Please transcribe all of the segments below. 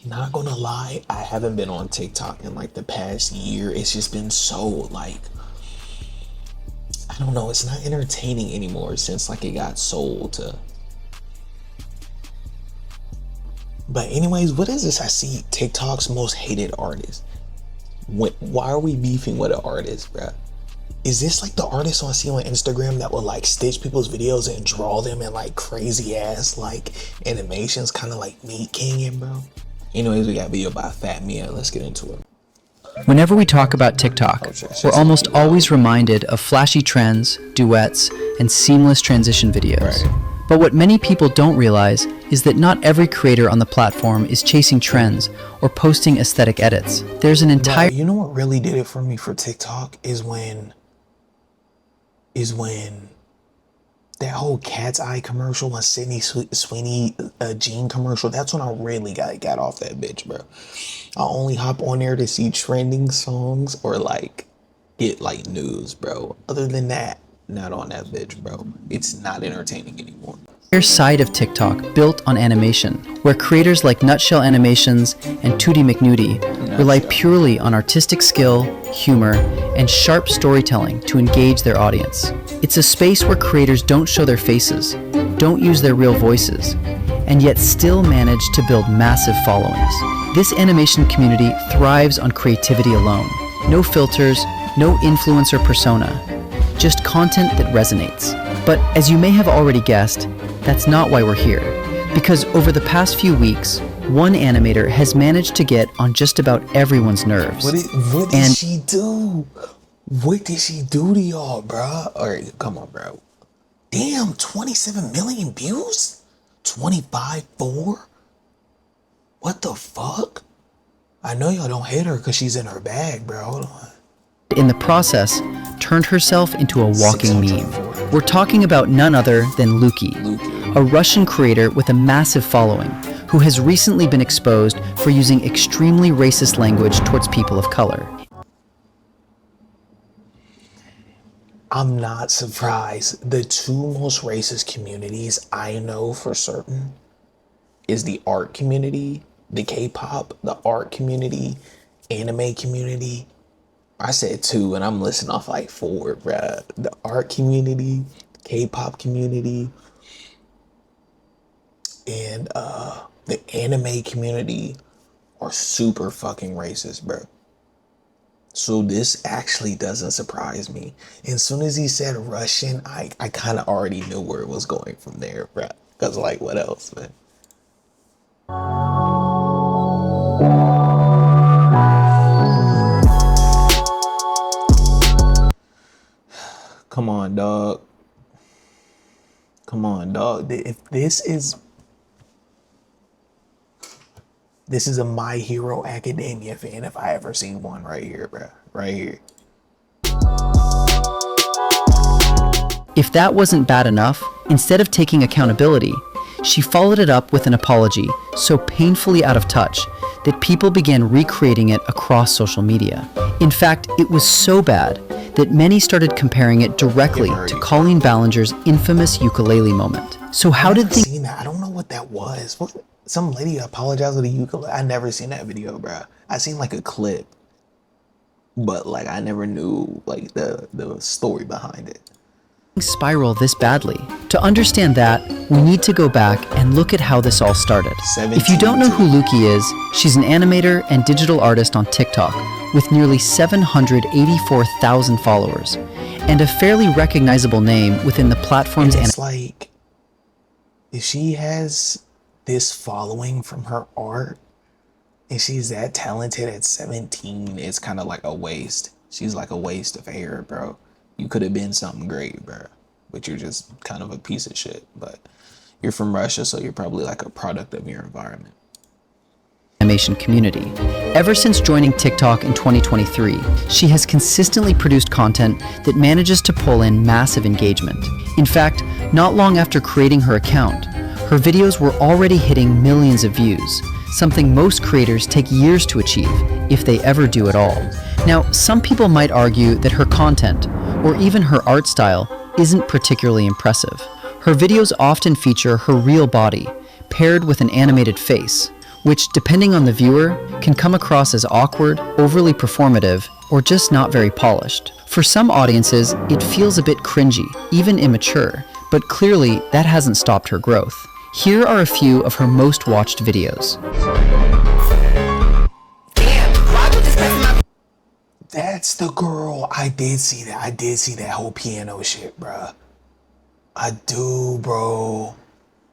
Not gonna lie, I haven't been on TikTok in like the past year. It's just been so like, I don't know, it's not entertaining anymore since like it got sold to. But anyways, what is this? I see TikTok's most hated artist. Why are we beefing with an artist, bruh? Is this like the artist I see on Instagram that will like stitch people's videos and draw them in like crazy ass like animations, kind of like Meat King, bro? Anyways, we got a video by Fat Mia. Let's get into it. Whenever we talk about TikTok, we're almost always reminded of flashy trends, duets, and seamless transition videos. Right. But what many people don't realize is that not every creator on the platform is chasing trends or posting aesthetic edits. There's an entire... Bro, you know what really did it for me for TikTok is when that whole Cat's Eye commercial and Sydney Sweeney Jean commercial, that's when I really got off that bitch, bro. I only hop on there to see trending songs or like get like news, bro. Other than that, not on that bitch, bro. It's not entertaining anymore. Side of TikTok built on animation, where creators like Nutshell Animations and Tootie McNudie rely purely on artistic skill, humor, and sharp storytelling to engage their audience. It's a space where creators don't show their faces, don't use their real voices, and yet still manage to build massive followings. This animation community thrives on creativity alone. No filters, no influencer persona, just content that resonates. But as you may have already guessed, that's not why we're here. Because over the past few weeks, one animator has managed to get on just about everyone's nerves. What did she do? What did she do to y'all, bro? Alright, come on, bro. Damn, 27 million views? 25.4? What the fuck? I know y'all don't hate her because she's in her bag, bro. Hold on. In the process, turned herself into a walking meme. We're talking about none other than Luki, a Russian creator with a massive following, who has recently been exposed for using extremely racist language towards people of color. I'm not surprised. The two most racist communities I know for certain is the art community, the K-pop, the art community, anime community. I said two, and I'm listing off like four, bruh. The art community, K-pop community, and the anime community are super fucking racist, bruh. So this actually doesn't surprise me. And as soon as he said Russian, I kind of already knew where it was going from there, bruh. Because like, what else, man? Come on, dog. Come on, dog. If this is a My Hero Academia fan, if I ever seen one right here, bro. Right here. If that wasn't bad enough, instead of taking accountability, she followed it up with an apology so painfully out of touch that people began recreating it across social media. In fact, it was so bad that many started comparing it directly to Colleen Ballinger's infamous ukulele moment. So how did things... Seen that? I don't know what that was. Some lady apologized with a ukulele. I never seen that video, bro. I seen like a clip, but like I never knew like the story behind it. Spiral this badly? To understand that, we need to go back and look at how this all started. If you don't know who Luki is, she's an animator and digital artist on TikTok with nearly 784,000 followers and a fairly recognizable name within the platform's... It's like, if she has this following from her art and she's that talented at 17, it's kind of like a waste. She's like a waste of air, bro. You could have been something great, bro, but you're just kind of a piece of shit. But you're from Russia, so you're probably like a product of your environment. Animation community. Ever since joining TikTok in 2023, she has consistently produced content that manages to pull in massive engagement. In fact, not long after creating her account, her videos were already hitting millions of views, something most creators take years to achieve, if they ever do at all. Now, some people might argue that her content, or even her art style, isn't particularly impressive. Her videos often feature her real body, paired with an animated face, which, depending on the viewer, can come across as awkward, overly performative, or just not very polished. For some audiences, it feels a bit cringy, even immature, but clearly that hasn't stopped her growth. Here are a few of her most watched videos. That's the girl. I did see that. I did see that whole piano shit, bruh. I do, bro.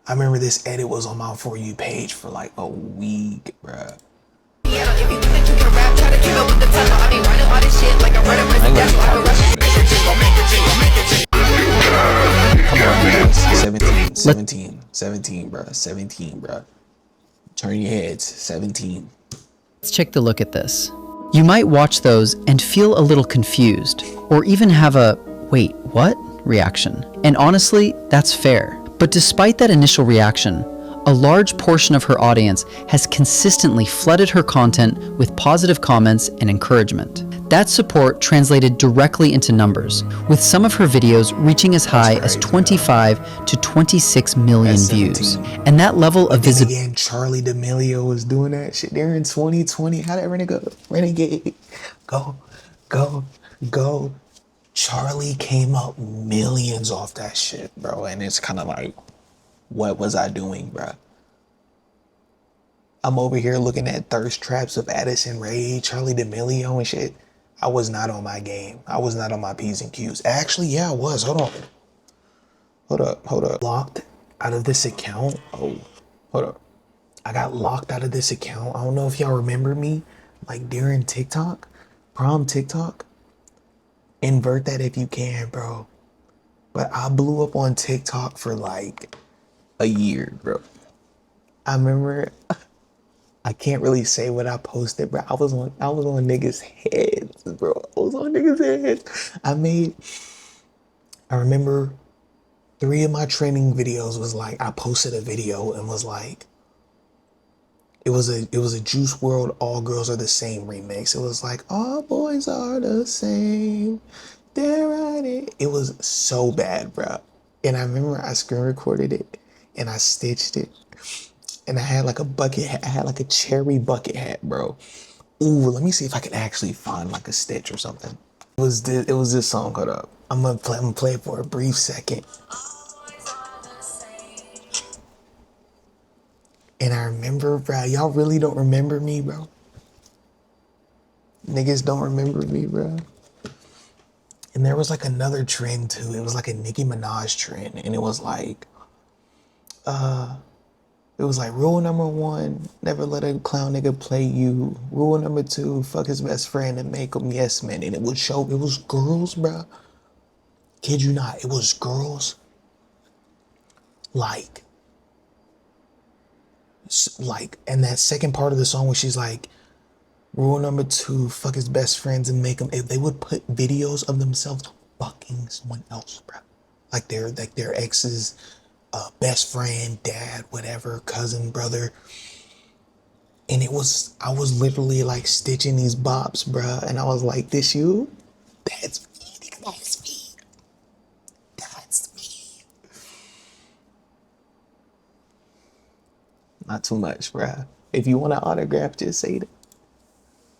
I remember this edit was on my For You page for like a week, bruh. Come on, guys. 17, bruh. 17, bruh. Turn your heads. 17. Let's take a look at this. You might watch those and feel a little confused, or even have a "wait, what?" reaction. And honestly, that's fair. But despite that initial reaction, a large portion of her audience has consistently flooded her content with positive comments and encouragement. That support translated directly into numbers, with some of her videos reaching as high as 25 to 26 million views. And that level of visibility. Again, Charlie D'Amelio was doing that shit there in 2020. How that renegade? Go. Charlie came up millions off that shit, bro. And it's kind of like, what was I doing, bro? I'm over here looking at thirst traps of Addison Rae, Charlie D'Amelio and shit. I was not on my game. I was not on my P's and Q's. Actually, yeah, I was. Hold up. Locked out of this account. Oh, hold up. I got locked out of this account. I don't know if y'all remember me, like during TikTok, prom TikTok. Invert that if you can, bro. But I blew up on TikTok for like a year, bro. I remember, I can't really say what I posted, bro. I was on niggas' heads, bro. I was on niggas' heads. I remember 3 of my training videos was like, I posted a video and was like, it was a Juice WRLD All Girls Are the Same remix. It was like, all boys are the same. They're at it. It was so bad, bro. And I remember I screen recorded it and I stitched it. And I had like a bucket hat. I had like a cherry bucket hat, bro. Ooh, let me see if I can actually find like a stitch or something. It was this song. Hold up. I'm gonna play it for a brief second. And I remember, bro, y'all really don't remember me, bro. Niggas don't remember me, bro. And there was like another trend too. It was like a Nicki Minaj trend. And it was like rule number 1, never let a clown nigga play you. Rule number 2, fuck his best friend and make him yes man. And it was girls, bro. Kid you not, it was girls. Like, and that second part of the song where she's like, rule number 2, fuck his best friends and make them, if they would put videos of themselves fucking someone else, bro. Like their ex's best friend, dad, whatever, cousin, brother. And I was literally like stitching these bops, bro. And I was like, this you? That's me, nigga, that's me. That's me. Not too much, bruh. If you want an autograph, just say that.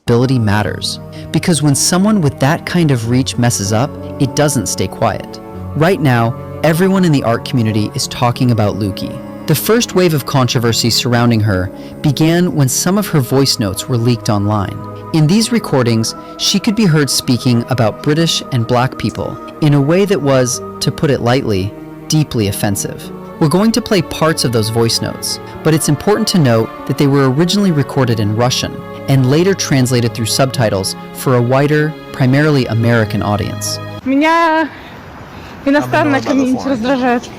Ability matters, because when someone with that kind of reach messes up, it doesn't stay quiet. Right now, everyone in the art community is talking about Luki. The first wave of controversy surrounding her began when some of her voice notes were leaked online. In these recordings, she could be heard speaking about British and Black people in a way that was, to put it lightly, deeply offensive. We're going to play parts of those voice notes, but it's important to note that they were originally recorded in Russian and later translated through subtitles for a wider, primarily American audience. Меня иностранная комьюнити раздражает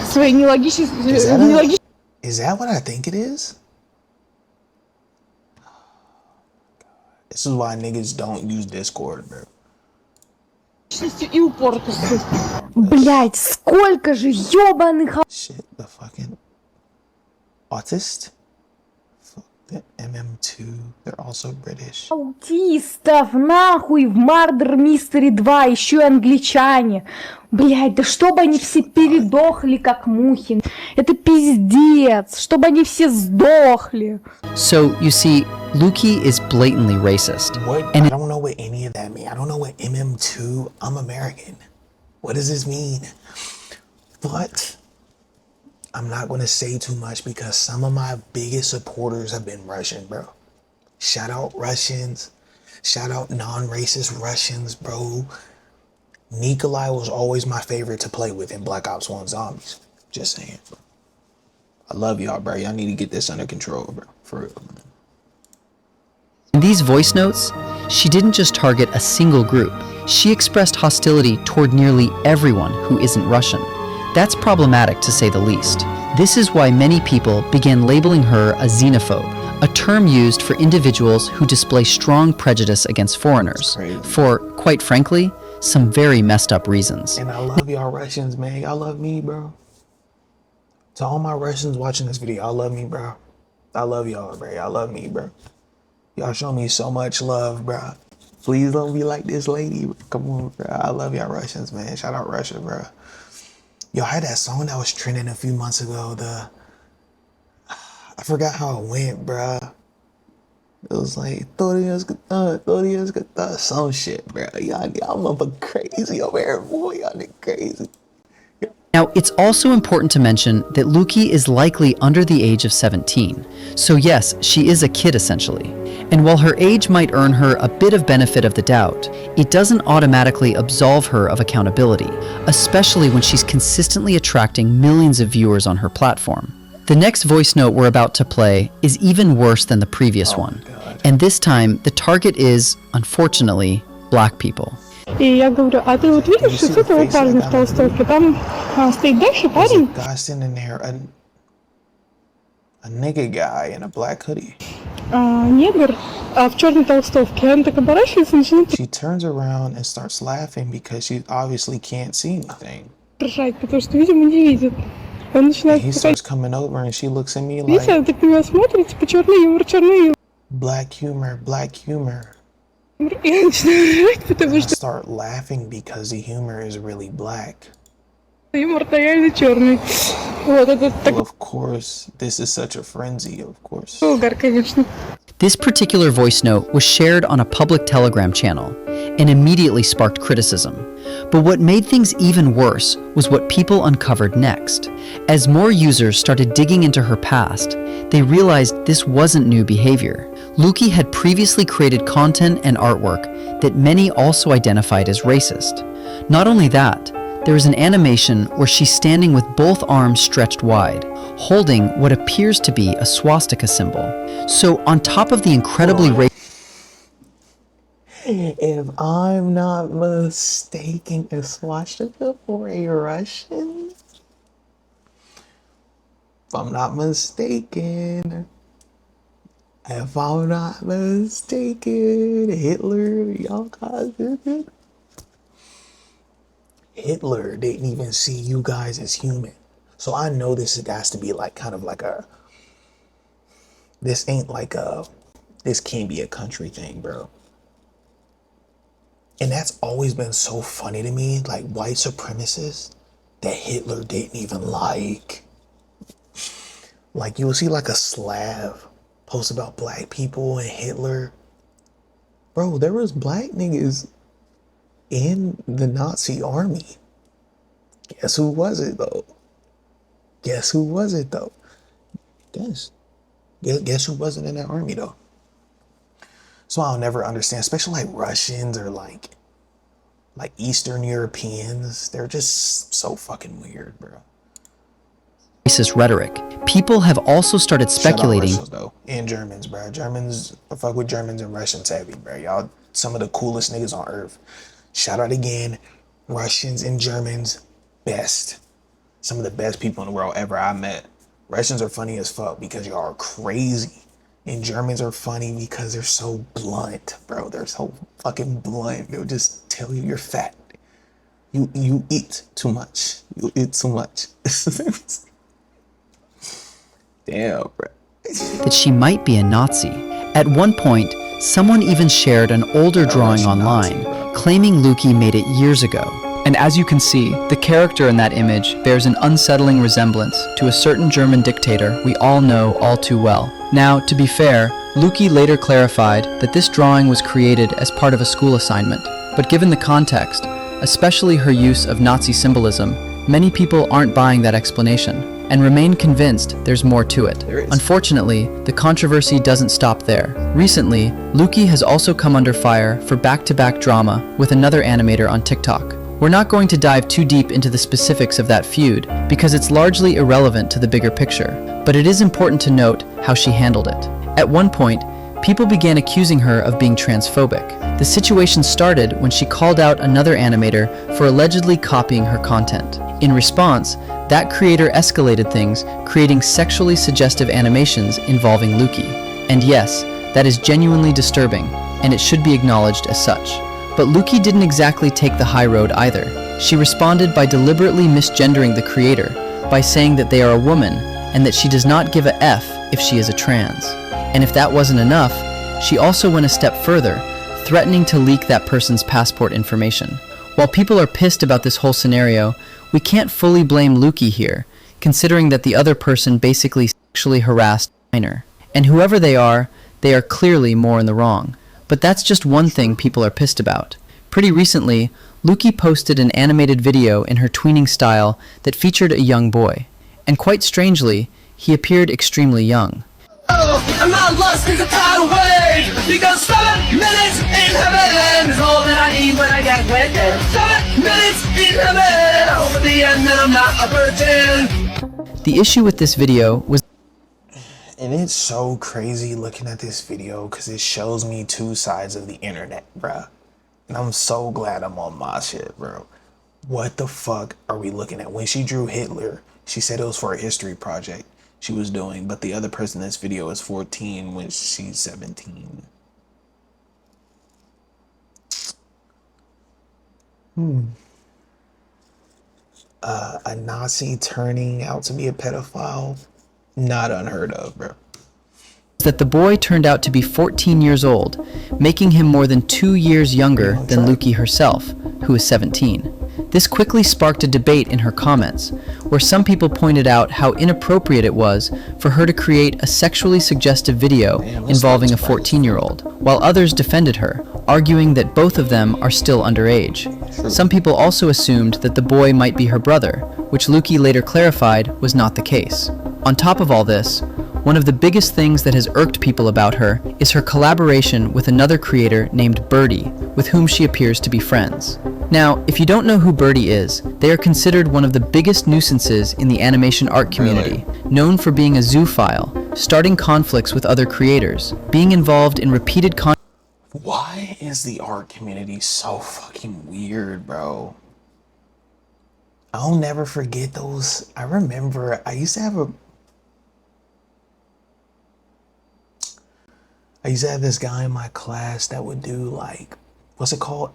своей нелогичностью. Is that what I think it is? This is why niggas don't use Discord, bro. И упоротостью. Блять, сколько же ёбаных Shit, the fucking autist? Fuck the MM2. They're also British. аутистов, нахуй, в Murder Mystery 2, еще и англичане. Блять, да чтобы они все передохли, как мухи. Это пиздец, чтобы они все сдохли. So, you see, Luki is blatantly racist. What? And I don't know what any of that mean. I don't know what MM2. I'm American. What does this mean? But I'm not going to say too much because some of my biggest supporters have been Russian, bro. Shout out Russians. Shout out non-racist Russians, bro. Nikolai was always my favorite to play with in Black Ops 1 Zombies. Just saying, bro. I love y'all, bro. Y'all need to get this under control, bro. For real, man. in these voice notes, she didn't just target a single group. She expressed hostility toward nearly everyone who isn't Russian. That's problematic to say the least. This is why many people began labeling her a xenophobe, a term used for individuals who display strong prejudice against foreigners, Crazy. for, quite frankly, some very messed up reasons. And I love y'all Russians, man. Y'all love me, bro. To all my Russians watching this video, y'all love me, bro. I love y'all, bro. Y'all love me, bro. Y'all show me so much love, bro. Please don't be like this lady. Come on, bro. I love y'all Russians, man. Shout out Russia, bro. Y'all had that song that was trending a few months ago. I forgot how it went, bro. It was like, some shit, bro. Y'all motherfucking crazy over here, boy. Y'all nigga crazy. Now, it's also important to mention that Luki is likely under the age of 17. So yes, she is a kid essentially. And while her age might earn her a bit of benefit of the doubt, it doesn't automatically absolve her of accountability, especially when she's consistently attracting millions of viewers on her platform. The next voice note we're about to play is even worse than the previous one. And this time, the target is, unfortunately, black people. И я говорю, а ты вот видишь, с этого парня в толстовке, там стоит дальше There's a парень, guy sitting there, a nigga guy in a black hoodie. негр, в черной толстовке. Он так оборачивается и начинает She turns around and starts laughing because she obviously can't see anything. ржать, потому что, видимо, не видит. Он And начинает he сказать, starts coming over and she looks at me Лиса, like, так на меня смотрит, типа, черный юмор, черный юмор. black humor, black humor. И я начинаю ржать, потому I что start laughing because the humor is really black. юмор-то реально черный. Вот, это Well, такой of course, this is such a frenzy, of course. угар, конечно. This particular voice note was shared on a public Telegram channel and immediately sparked criticism. But what made things even worse was what people uncovered next. As more users started digging into her past, they realized this wasn't new behavior. Luki had previously created content and artwork that many also identified as racist. Not only that, there is an animation where she's standing with both arms stretched wide, holding what appears to be a swastika symbol. So on top of the incredibly If I'm not mistaken, a swastika for a Russian? If I'm not mistaken, Hitler, y'all guys, Hitler didn't even see you guys as human. So I know this has to be like kind of like this can't be a country thing, bro. And that's always been so funny to me, like white supremacists that Hitler didn't even like. Like you'll see like a Slav post about black people and Hitler. Bro, there was black niggas in the Nazi army. Guess who was it though? Guess who wasn't in that army though? So I'll never understand, especially like Russians or like Eastern Europeans. They're just so fucking weird, bro. racist rhetoric, people have also started speculating. Shout out Russians, though, and Germans, bro. Germans, I fuck with Germans and Russians heavy, bro. Y'all, some of the coolest niggas on earth. Shout out again, Russians and Germans, best. Some of the best people in the world ever I met. Russians are funny as fuck because y'all are crazy. And Germans are funny because they're so blunt, bro. They're so fucking blunt. They'll just tell you you're fat. You eat too much. You eat too much. Damn, bro. That she might be a Nazi. At one point, someone even shared an older drawing online, claiming Luki made it years ago. And as you can see, the character in that image bears an unsettling resemblance to a certain German dictator we all know all too well. Now, to be fair, Luki later clarified that this drawing was created as part of a school assignment, but given the context, especially her use of Nazi symbolism, many people aren't buying that explanation and remain convinced there's more to it. Unfortunately, the controversy doesn't stop there. Recently, Luki has also come under fire for back-to-back drama with another animator on TikTok. We're not going to dive too deep into the specifics of that feud because it's largely irrelevant to the bigger picture, but it is important to note how she handled it. At one point, people began accusing her of being transphobic. The situation started when she called out another animator for allegedly copying her content. In response, that creator escalated things, creating sexually suggestive animations involving Luki. And yes, that is genuinely disturbing, and it should be acknowledged as such. But Luki didn't exactly take the high road either. She responded by deliberately misgendering the creator, by saying that they are a woman, and that she does not give a F if she is a trans. And if that wasn't enough, she also went a step further, threatening to leak that person's passport information. While people are pissed about this whole scenario, we can't fully blame Luki here, considering that the other person basically sexually harassed a minor. And whoever they are clearly more in the wrong. But that's just one thing people are pissed about. Pretty recently, Luki posted an animated video in her tweening style that featured a young boy. And quite strangely, he appeared extremely young. Oh, I'm not lost in the tidal wave, because 7 minutes in heaven is all that I need when I get wet. 7 minutes in heaven, over the end and I'm not a virgin. The issue with this video was And it's so crazy looking at this video because it shows me two sides of the internet, bruh. And I'm so glad I'm on my shit, bro. What the fuck are we looking at? When she drew Hitler, she said it was for a history project she was doing, but the other person in this video is 14 when she's 17. A Nazi turning out to be a pedophile? Not unheard of, bro. that the boy turned out to be 14 years old, making him more than 2 years younger than Luki herself, who is 17. This quickly sparked a debate in her comments, where some people pointed out how inappropriate it was for her to create a sexually suggestive video involving a 14-year-old, while others defended her, arguing that both of them are still underage. Some people also assumed that the boy might be her brother, which Luki later clarified was not the case. On top of all this, one of the biggest things that has irked people about her is her collaboration with another creator named Birdie, with whom she appears to be friends. Now, if you don't know who Birdie is, they are considered one of the biggest nuisances in the animation art community, known for being a zoophile, starting conflicts with other creators, being involved in repeated Why is the art community so fucking weird, bro? I'll never forget those. I remember I used to have this guy in my class that would do like, what's it called?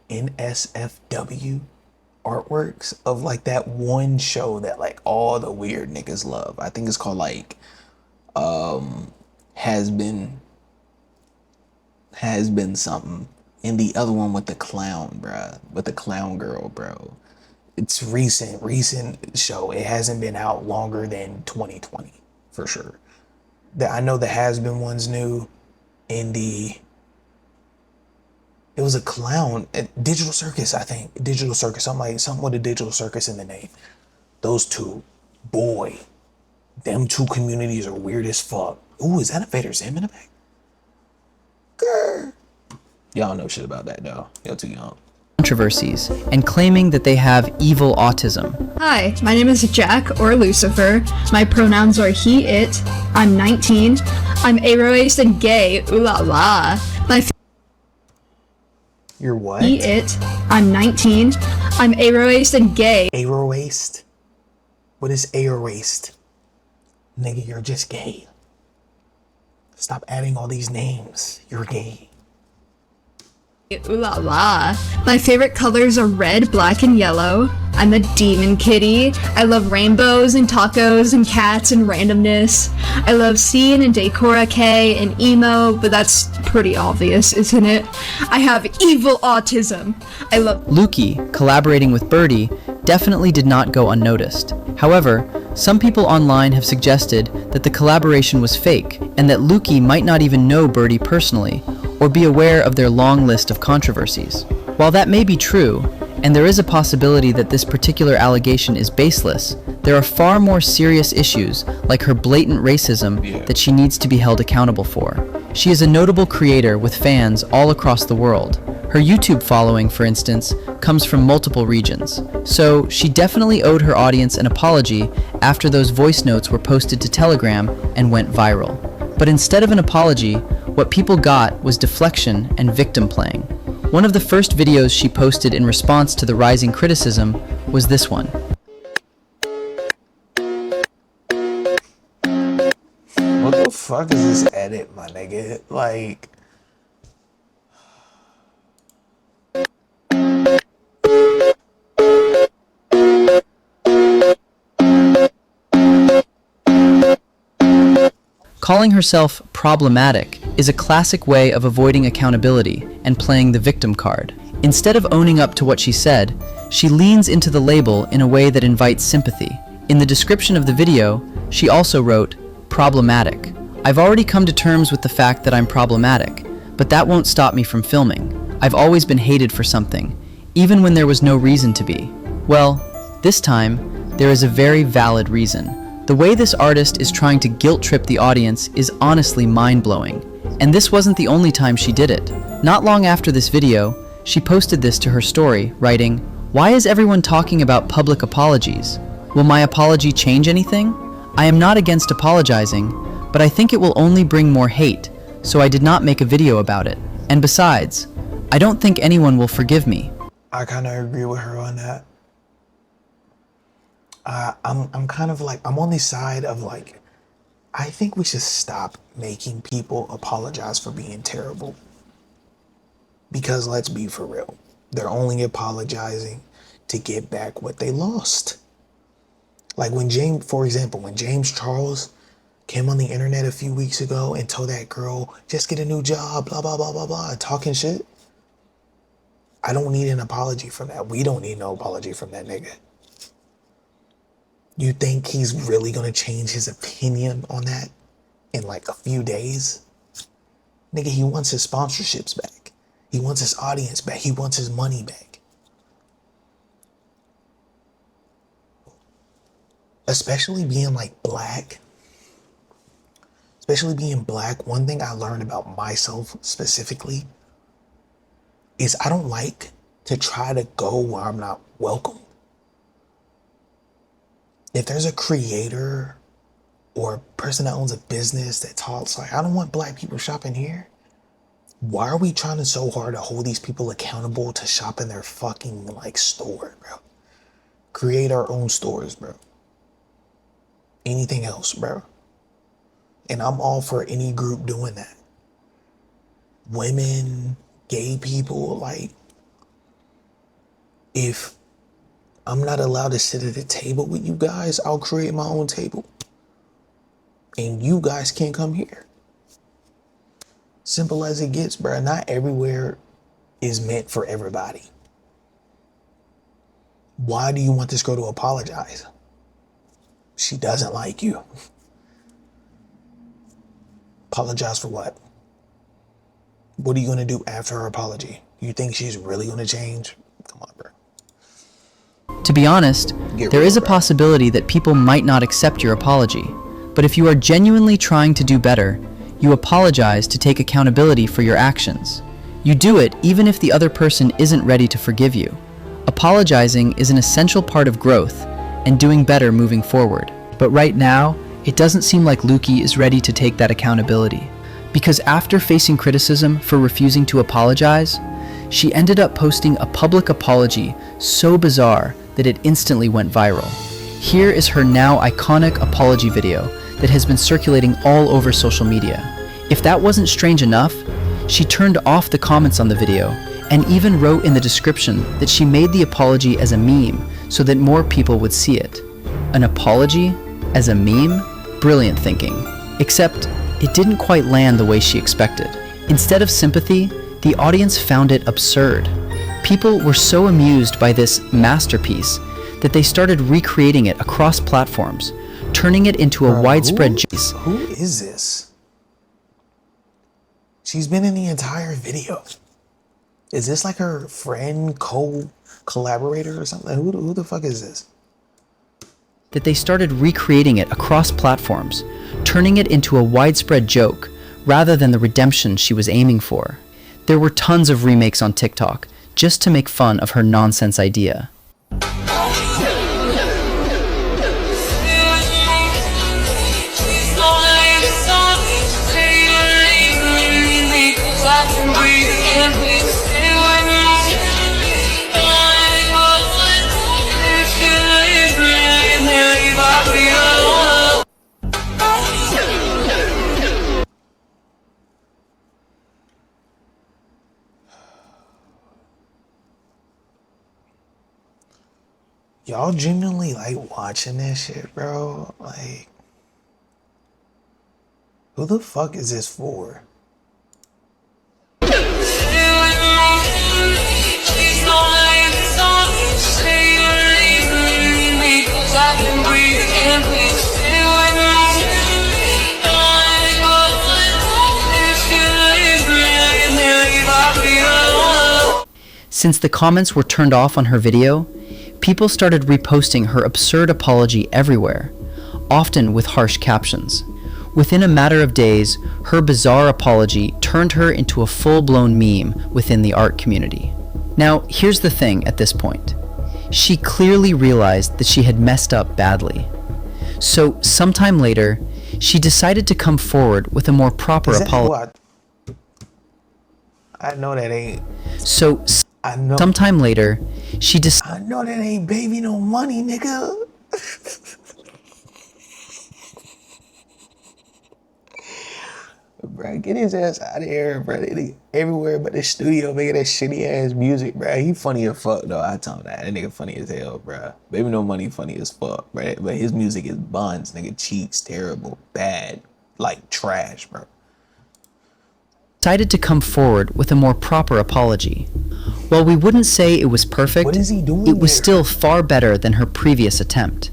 NSFW artworks of like that one show that like all the weird niggas love. I think it's called like Has Been something. And the other one with the clown, bruh. With the clown girl, bro. It's recent show. It hasn't been out longer than 2020 for sure. I know the Has Been one's new. It was a clown at Digital Circus, I think. Digital Circus, something with a Digital Circus in the name. Those two, boy, them two communities are weird as fuck. Ooh, is that a Vader Zim in the back? Grr. Y'all know shit about that though. Y'all too young. controversies and claiming that they have evil autism. Hi, my name is Jack or Lucifer. My pronouns are he, it. I'm 19. I'm aroaced and gay. Ooh la la. You're what? He, it. I'm 19. I'm aroaced and gay. Aroaced? What is aroaced? Nigga, you're just gay. Stop adding all these names. You're gay. Ooh la la. My favorite colors are red, black, and yellow. I'm a demon kitty. I love rainbows and tacos and cats and randomness. I love Scene and Decora K and emo, but that's pretty obvious, isn't it? I have evil autism. I love Lukey, collaborating with Birdie, definitely did not go unnoticed. However, some people online have suggested that the collaboration was fake and that Lukey might not even know Birdie personally or be aware of their long list of controversies. While that may be true, and there is a possibility that this particular allegation is baseless, there are far more serious issues like her blatant racism that she needs to be held accountable for. She is a notable creator with fans all across the world. Her YouTube following, for instance, comes from multiple regions. So she definitely owed her audience an apology after those voice notes were posted to Telegram and went viral. But instead of an apology, what people got was deflection and victim playing. One of the first videos she posted in response to the rising criticism was this one. What the fuck is this edit, my nigga? Like, Calling herself problematic is a classic way of avoiding accountability and playing the victim card. Instead of owning up to what she said, she leans into the label in a way that invites sympathy. In the description of the video, she also wrote, "Problematic. I've already come to terms with the fact that I'm problematic, but that won't stop me from filming. I've always been hated for something, even when there was no reason to be. Well, this time, there is a very valid reason. The way this artist is trying to guilt trip the audience is honestly mind-blowing. And this wasn't the only time she did it. Not long after this video, she posted this to her story, writing, "Why is everyone talking about public apologies? Will my apology change anything? I am not against apologizing, but I think it will only bring more hate, so I did not make a video about it. And besides, I don't think anyone will forgive me." I kind of agree with her on that. I'm kind of like, I'm on the side of like, I think we should stop making people apologize for being terrible. Because let's be for real, they're only apologizing to get back what they lost. Like when James, for example, when James Charles came on the internet a few weeks ago and told that girl, just get a new job, blah, blah, blah, blah, blah, talking shit. I don't need an apology from that. We don't need no apology from that nigga. You think he's really gonna change his opinion on that in like a few days? Nigga, he wants his sponsorships back. He wants his audience back. He wants his money back. Especially being like black. Especially being black, one thing I learned about myself specifically is I don't like to try to go where I'm not welcome. If there's a creator or a person that owns a business that talks like, I don't want black people shopping here. Why are we trying so hard to hold these people accountable to shop in their fucking like store, bro? Create our own stores, bro. Anything else, bro. And I'm all for any group doing that. Women, gay people, like, if I'm not allowed to sit at a table with you guys, I'll create my own table. And you guys can't come here. Simple as it gets, bro. Not everywhere is meant for everybody. Why do you want this girl to apologize? She doesn't like you. Apologize for what? What are you gonna do after her apology? You think she's really gonna change? Come on, bro. To be honest, there is a possibility that people might not accept your apology. But if you are genuinely trying to do better, you apologize to take accountability for your actions. You do it even if the other person isn't ready to forgive you. Apologizing is an essential part of growth and doing better moving forward. But right now, it doesn't seem like Lukey is ready to take that accountability. Because after facing criticism for refusing to apologize, she ended up posting a public apology so bizarre that it instantly went viral. Here is her now iconic apology video that has been circulating all over social media. If that wasn't strange enough, she turned off the comments on the video and even wrote in the description that she made the apology as a meme so that more people would see it. An apology as a meme? Brilliant thinking. Except it didn't quite land the way she expected. Instead of sympathy, the audience found it absurd. People were so amused by this masterpiece that they started recreating it across platforms, turning it into a widespread joke. Who is this? She's been in the entire video. Is this like her friend, collaborator or something? Who the fuck is this? That they started recreating it across platforms, turning it into a widespread joke rather than the redemption she was aiming for. There were tons of remakes on TikTok just to make fun of her nonsense idea. Y'all genuinely like watching this shit, bro? Like, who the fuck is this for? Since the comments were turned off on her video, people started reposting her absurd apology everywhere, often with harsh captions. Within a matter of days, her bizarre apology turned her into a full-blown meme within the art community. Now, here's the thing at this point. She clearly realized that she had messed up badly. So, sometime later, she decided to come forward with a more proper apology. I know that ain't. So, I know. sometime later, she decided. I know that ain't baby no money, nigga. Bro, get his ass out of here, bro. They everywhere but the studio making that shitty ass music, bro. He funny as fuck though. I tell him that nigga funny as hell, bro. Baby No Money funny as fuck, bro. But his music is buns, nigga. Cheeks, terrible, bad, like trash, bro. Decided to come forward with a more proper apology. While we wouldn't say it was perfect, What is he doing it was there? still far better than her previous attempt.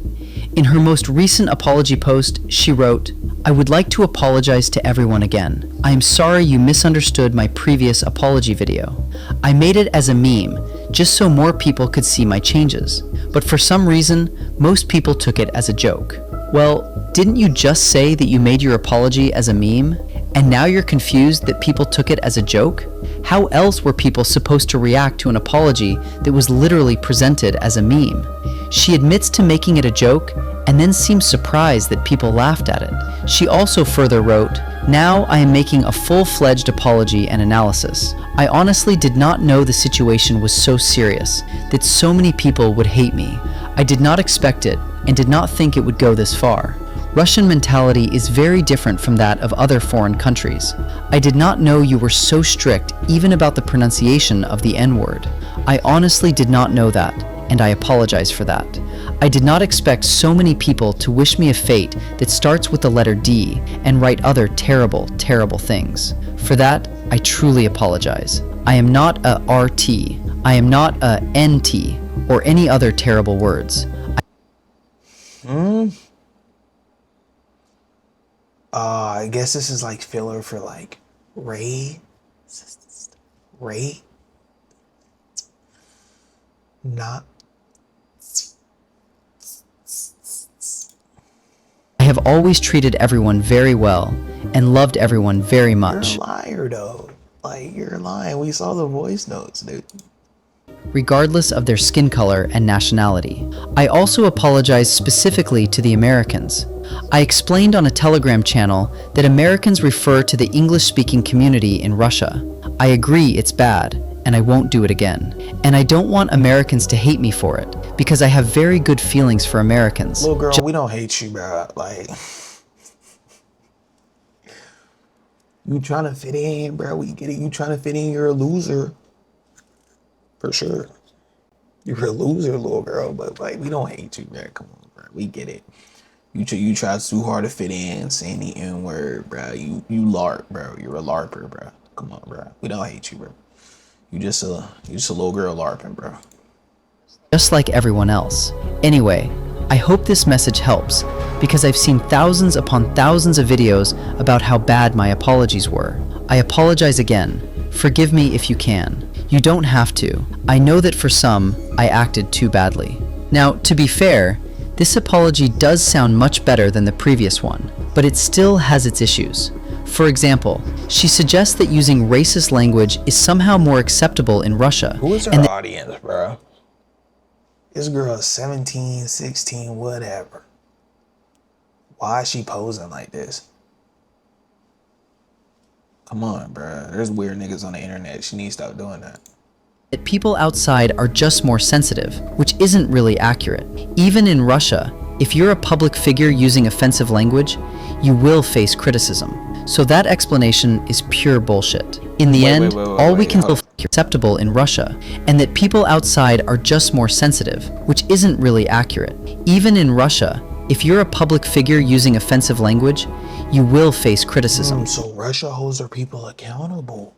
In her most recent apology post, she wrote, "I would like to apologize to everyone again. I am sorry you misunderstood my previous apology video. I made it as a meme, just so more people could see my changes. But for some reason, most people took it as a joke." Well, didn't you just say that you made your apology as a meme? And now you're confused that people took it as a joke? How else were people supposed to react to an apology that was literally presented as a meme? She admits to making it a joke and then seems surprised that people laughed at it. She also further wrote, "Now I am making a full-fledged apology and analysis. I honestly did not know the situation was so serious, that so many people would hate me. I did not expect it and did not think it would go this far. Russian mentality is very different from that of other foreign countries. I did not know you were so strict even about the pronunciation of the N-word. I honestly did not know that, and I apologize for that. I did not expect so many people to wish me a fate that starts with the letter D and write other terrible, terrible things. For that, I truly apologize. I am not a RT. I am not a NT or any other terrible words. I guess this is like filler for like Ray. Not. I have always treated everyone very well and loved everyone very You're much. a liar though. Like you're lying. We saw the voice notes, dude. Regardless of their skin color and nationality. I also apologize specifically to the Americans. I explained on a Telegram channel that Americans refer to the English-speaking community in Russia. I agree it's bad, and I won't do it again. And I don't want Americans to hate me for it, because I have very good feelings for Americans. Little girl, we don't hate you, bro. Like, you trying to fit in, bro. We get it. You trying to fit in, you're a loser. For sure. You're a loser, little girl, but like we don't hate you, bro. Come on, bro. We get it. You tried too hard to fit in, saying the N word, bro. You LARP, bro. You're a LARPer, bro. Come on, bro. We don't hate you, bro. You just a little girl LARPing, bro. Just like everyone else. Anyway, I hope this message helps, because I've seen thousands upon thousands of videos about how bad my apologies were. I apologize again. Forgive me if you can. You don't have to. I know that for some, I acted too badly. Now, to be fair, this apology does sound much better than the previous one, but it still has its issues. For example, she suggests that using racist language is somehow more acceptable in Russia. Who is her and audience, bro? This girl is 17, 16, whatever. Why is she posing like this? Come on, bro. There's weird niggas on the internet. She needs to stop doing that. that people outside are just more sensitive, which isn't really accurate. Even in Russia, if you're a public figure using offensive language, you will face criticism. So that explanation is pure bullshit. In the end, all we can still find acceptable in Russia, and that people outside are just more sensitive, which isn't really accurate. Even in Russia, if you're a public figure using offensive language, you will face criticism. So Russia holds their people accountable.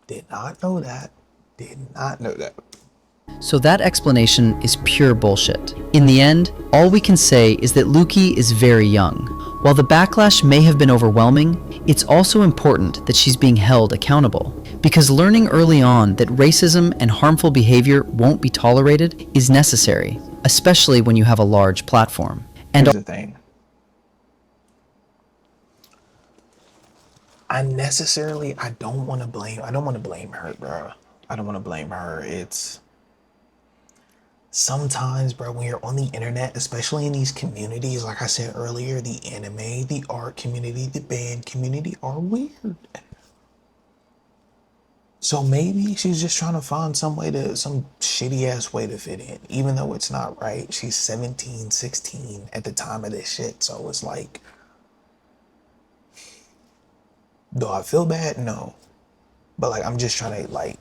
Did not know that. Did not know that. So that explanation is pure bullshit. In the end, all we can say is that Luki is very young. While the backlash may have been overwhelming, it's also important that she's being held accountable. Because learning early on that racism and harmful behavior won't be tolerated is necessary, especially when you have a large platform. And Here's the thing. I don't want to blame her, bro. I don't want to blame her. It's sometimes, bro, when you're on the internet, especially in these communities, like I said earlier, the anime, the art community, the band community are weird. So maybe she's just trying to find some shitty ass way to fit in, even though it's not right. She's 17, 16 at the time of this shit. So it's like, do I feel bad? No. But like, I'm just trying to like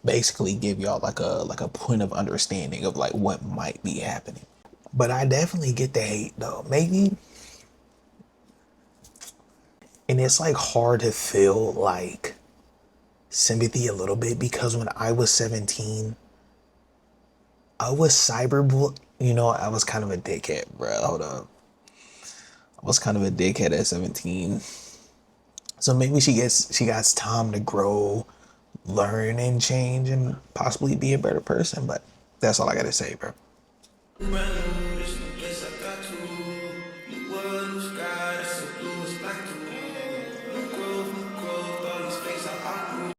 basically give y'all like a point of understanding of like what might be happening. But I definitely get the hate though. Maybe. And it's like hard to feel like sympathy a little bit, because when I was 17, I was cyberbullied. You know, I was kind of a dickhead, bro. Hold up. I was kind of a dickhead at 17. So maybe she got time to grow, learn, and change, and possibly be a better person. But that's all I gotta say, bro.